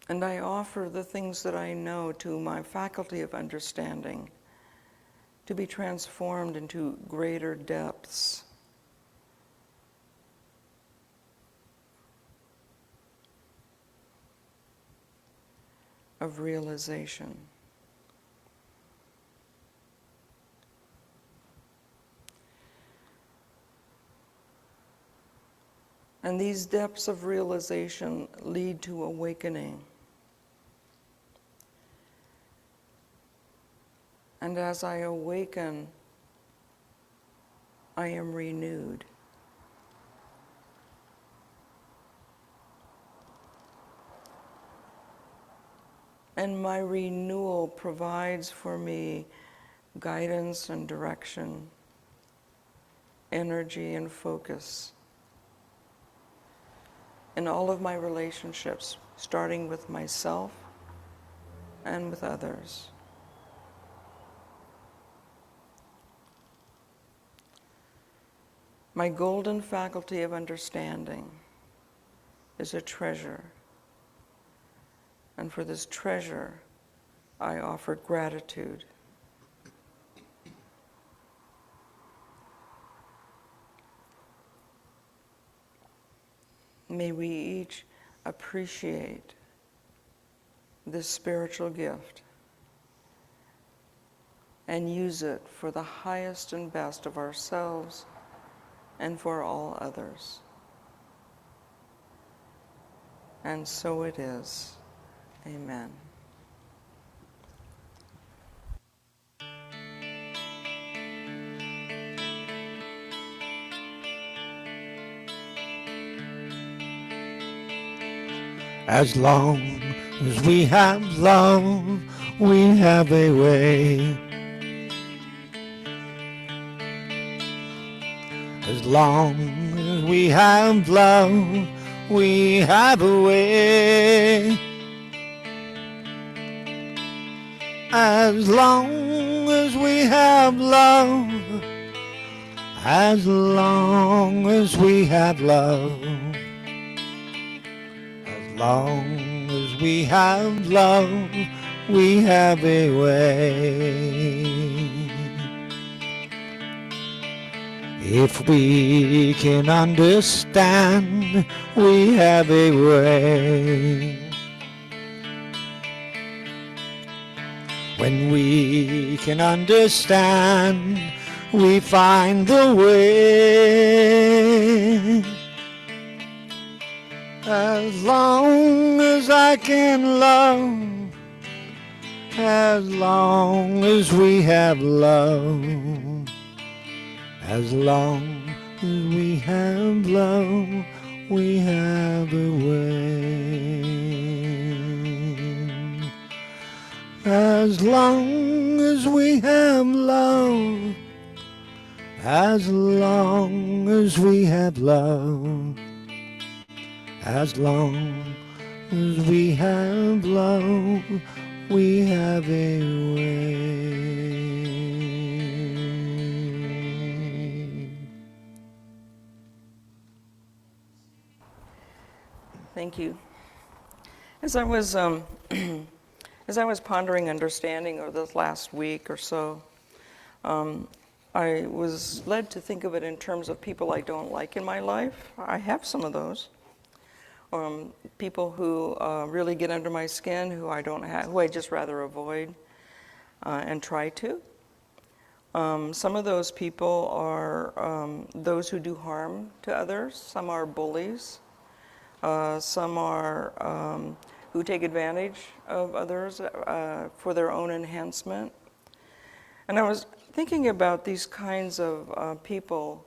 And I offer the things that I know to my faculty of understanding to be transformed into greater depths of realization. And these depths of realization lead to awakening. And as I awaken, I am renewed. And my renewal provides for me guidance and direction, energy and focus in all of my relationships, starting with myself and with others. My golden faculty of understanding is a treasure. And for this treasure, I offer gratitude. May we each appreciate this spiritual gift and use it for the highest and best of ourselves and for all others. And so it is. Amen. As long as we have love, we have a way. As long as we have love, we have a way. As long as we have love, as long as we have love, as long as we have love, we have a way. If we can understand, we have a way. When we can understand, we find the way. As long as I can love, as long as we have love, as long as we have love, we have a way. As long as we have love, as long as we have love, as long as we have love, we have a way. Thank you. As I was pondering understanding over this last week or so, I was led to think of it in terms of people I don't like in my life. I have some of those. People who really get under my skin, who I just rather avoid and try to. Some of those people are those who do harm to others. Some are bullies. Some are who take advantage of others for their own enhancement. And I was thinking about these kinds of people,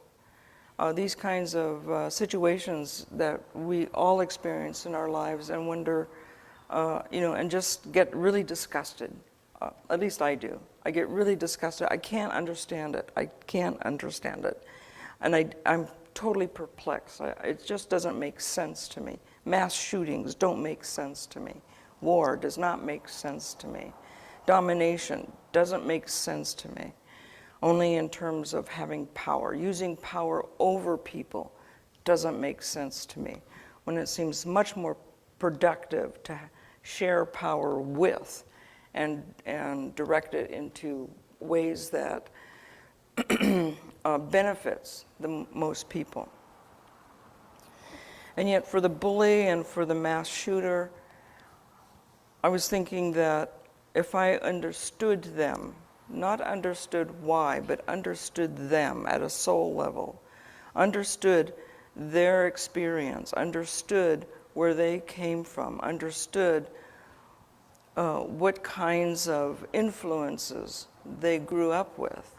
these kinds of situations that we all experience in our lives and wonder, and just get really disgusted. At least I do. I get really disgusted. I can't understand it. And I'm totally perplexed. It just doesn't make sense to me. Mass shootings don't make sense to me. War does not make sense to me. Domination doesn't make sense to me. Only in terms of having power. Using power over people doesn't make sense to me, when it seems much more productive to share power with and direct it into ways that benefits the most people. And yet for the bully and for the mass shooter, I was thinking that if I understood them, not understood why, but understood them at a soul level, understood their experience, understood where they came from, understood what kinds of influences they grew up with.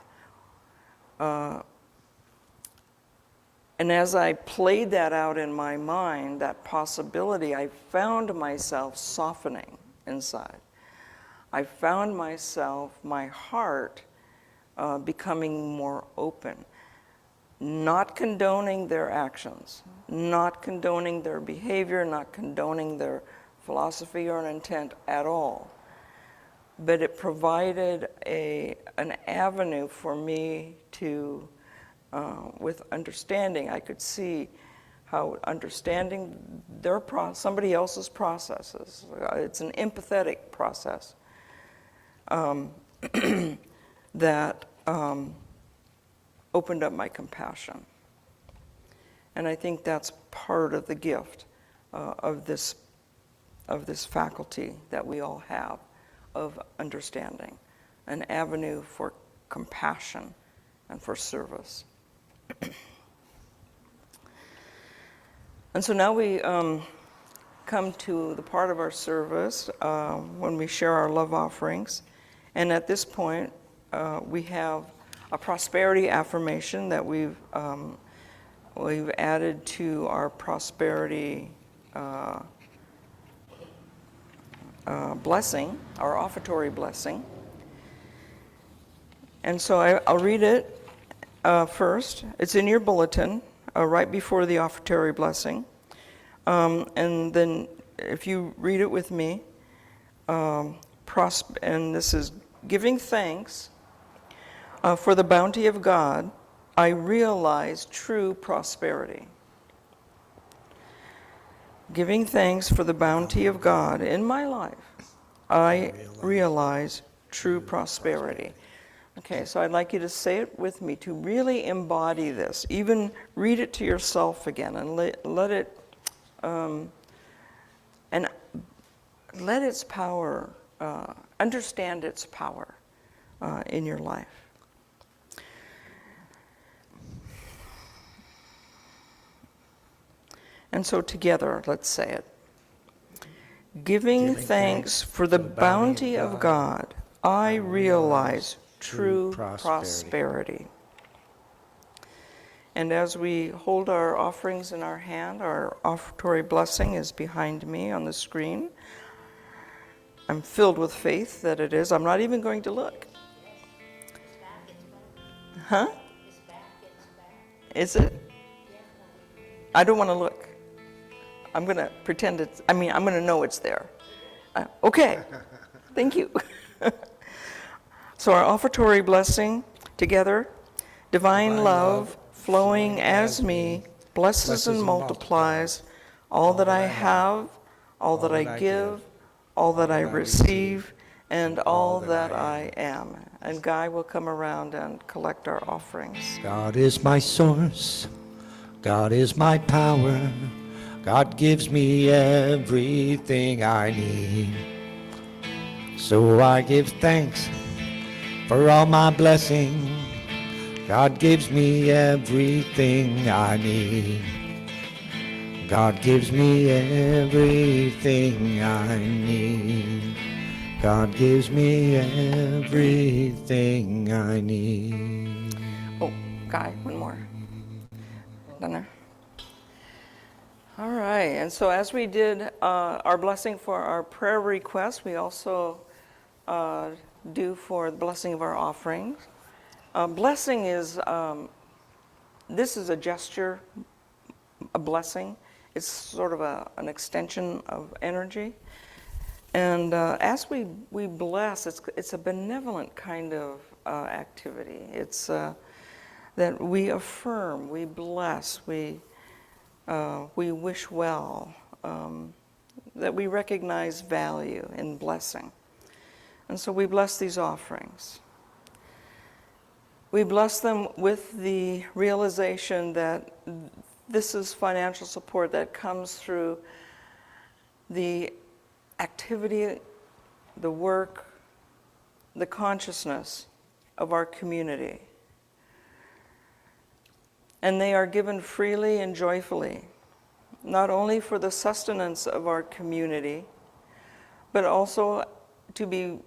And as I played that out in my mind, that possibility, I found myself softening inside. I found myself, my heart, becoming more open, not condoning their actions, not condoning their behavior, not condoning their philosophy or an intent at all. But it provided an avenue for me to, with understanding, I could see how understanding somebody else's processes, it's an empathetic process, that opened up my compassion. And I think that's part of the gift of this faculty that we all have of understanding, an avenue for compassion and for service. And so now we come to the part of our service when we share our love offerings. And at this point, we have a prosperity affirmation that we've added to our prosperity blessing, our offertory blessing. And so I'll read it first. It's in your bulletin, right before the offertory blessing. And then if you read it with me, and this is giving thanks for the bounty of God, I realize true prosperity. Giving thanks for the bounty of God in my life, I realize true prosperity. Okay, so I'd like you to say it with me, to really embody this. Even read it to yourself again and let it, and let its power, understand its power in your life. And so together, let's say it. Giving thanks for the bounty of God, I realize true prosperity. And as we hold our offerings in our hand, our offertory blessing is behind me on the screen. I'm filled with faith that it is. I'm not even going to look. Huh? Is it? I don't want to look. I'm going to pretend I'm going to know it's there. Okay. Thank you. So our offertory blessing together, divine love flowing as me, blesses and multiplies all that I have, all that I give, all that I receive, and all that I am. And Guy will come around and collect our offerings. God is my source. God is my power. God gives me everything I need. So I give thanks for all my blessings. God gives me everything I need. God gives me everything I need. God gives me everything I need. Oh, Guy, one more. Done there? All right, and so as we did our blessing for our prayer requests, we also do for the blessing of our offerings. Blessing is, this is a gesture, a blessing. It's sort of an extension of energy. And as we bless, it's a benevolent kind of activity. It's that we affirm, we bless, we wish well, that we recognize value in blessing. And so we bless these offerings. We bless them with the realization that this is financial support that comes through the activity, the work, the consciousness of our community. And they are given freely and joyfully, not only for the sustenance of our community, but also to be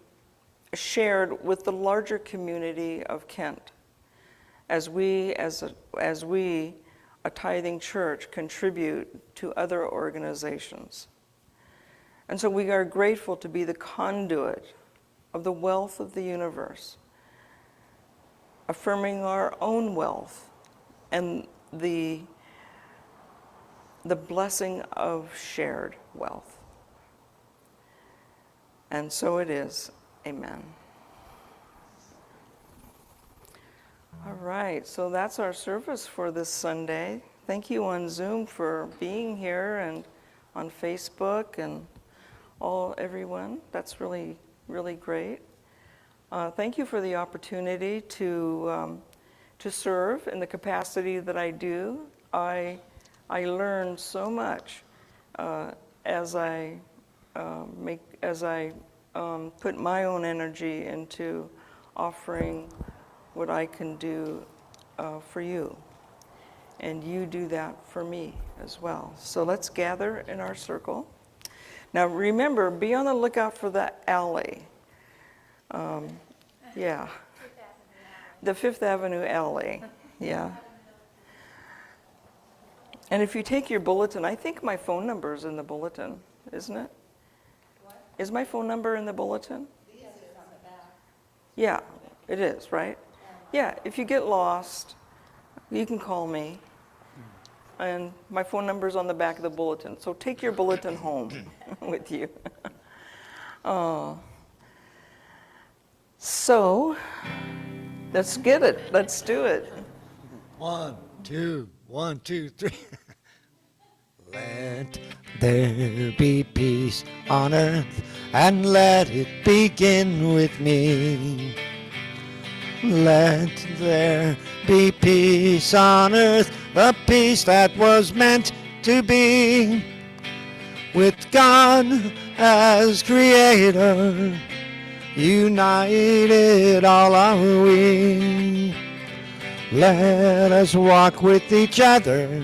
shared with the larger community of Kent, as we, a tithing church, contribute to other organizations. And so we are grateful to be the conduit of the wealth of the universe, affirming our own wealth and the blessing of shared wealth. And so it is. Amen. All right, so that's our service for this Sunday. Thank you on Zoom for being here, and on Facebook and everyone. That's really, really great. Thank you for the opportunity to serve in the capacity that I do. I learn so much as I put my own energy into offering what I can do for you. And you do that for me as well. So let's gather in our circle. Now remember, be on the lookout for the alley. Yeah. The Fifth Avenue alley. Yeah. And if you take your bulletin, I think my phone number is in the bulletin, isn't it? What? Is my phone number in the bulletin? Yes, it's on the back. Yeah, it is, right? Yeah, if you get lost, you can call me. And my phone number is on the back of the bulletin. So take your bulletin home with you. Oh. So, let's get it. Let's do it. 1, 2, 1, 2, 3. Let there be peace on earth, and let it begin with me. Let there be peace on earth, the peace that was meant to be, with God as creator, united all are we. Let us walk with each other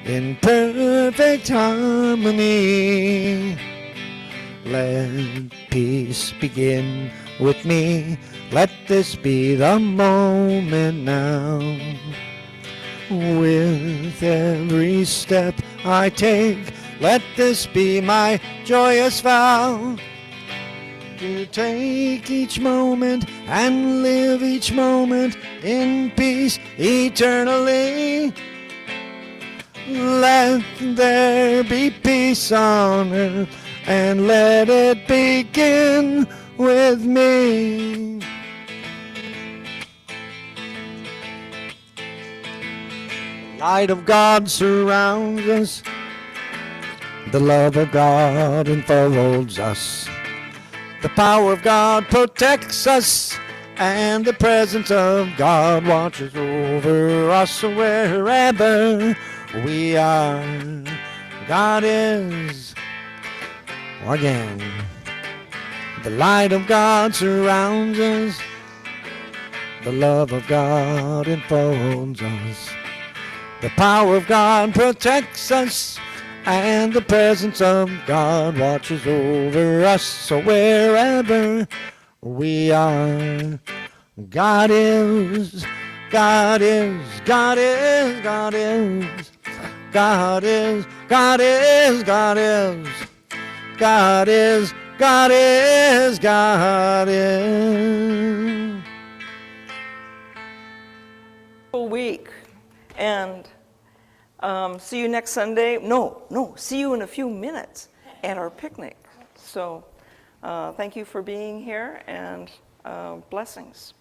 in perfect harmony. Let peace begin with me. Let this be the moment now. With every step I take, let this be my joyous vow. To take each moment and live each moment in peace eternally. Let there be peace on earth, and let it begin with me. The light of God surrounds us. The love of God enfolds us. The power of God protects us, and the presence of God watches over us wherever we are. God is, again, the light of God surrounds us. The love of God enfolds us. The power of God protects us, and the presence of God watches over us. So wherever we are, God is, God is, God is, God is, God is, God is, God is, God is, God is, God is. Full week. And see you next Sunday. No, see you in a few minutes at our picnic. So thank you for being here, and blessings.